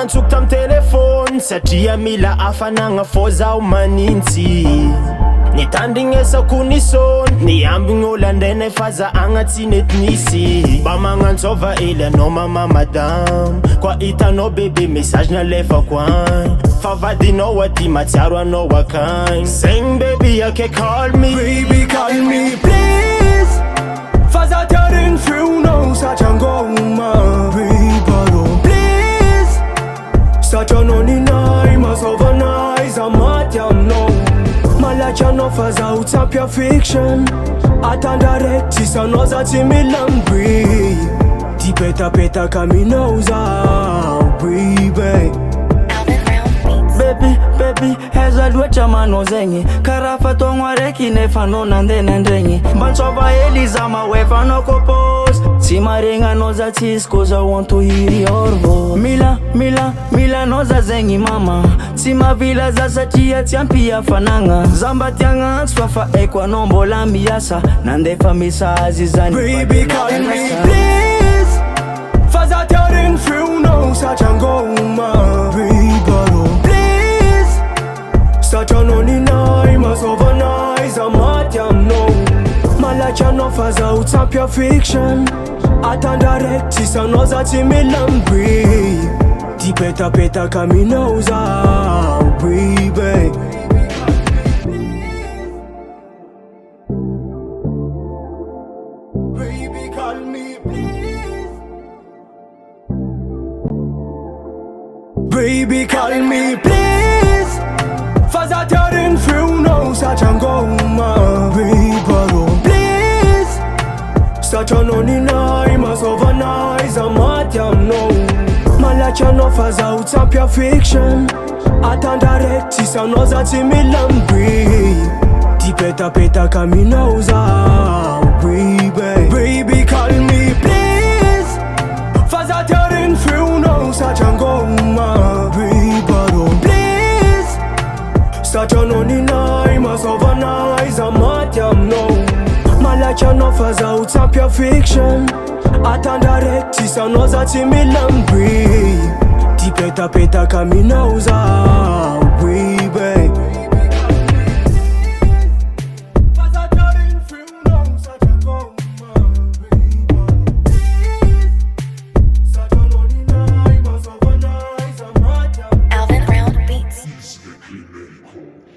mantsoko tam telefony satria mila afanagna fô zaho manintsy nitandrignesako nisôny niambigny olo andraina efa za agnatsy netinisy mba magnantsôva ely anao mama madame koa hitanao bebe message nalefako agny fa vadinao aty matsiaro anao akagny zegny baby ake call me baby call me please fa za tiareny feonao satrangoma bibaro please satranao ninay masôvanay za maty aminao malaky anao fa zaho tsampy affection atandrareky tsisanao za tsy milambry tipetapetaka aminao zaho baby Baby, heza loatra manao zegny karaha fataogno araiky nefa anao nandeha nandregny mba ntsôva hely za mahoefa anao kopôzy tsy maregny anao za tsisy kô zaho antohiry orvo mila anao za zegny mama tsy mavila za satria tsy ampy hafanagna za mba tiagnantso fa fa haiko anao mbola miasa nandefa message zany baby call me please fa za tiareny feonao satrangoma bibaro satranao ninay masôvanay za maty aminao malaky anao fa zaho tsampy affection atandrareky tsisanao za tsy milambry tipetapetaka aminao zaho baby baby call me please baby call me please fa za tiareny feonao satrangoma bibaro please satranao ninay masôvanay za maty aminao malaky anao fa zaho tsampy affection atandrareky tsisanao za tsy milambry tipetapetaka aminao zaho baby call me please fa za tiareny feonao satrangoma bibaro satranao ninay masôvanay za maty aminao malaky anao fa zaho tsampy affection atandrareky tsisanao za tsy milambry tipetapetaka aminao zaho baby Cool.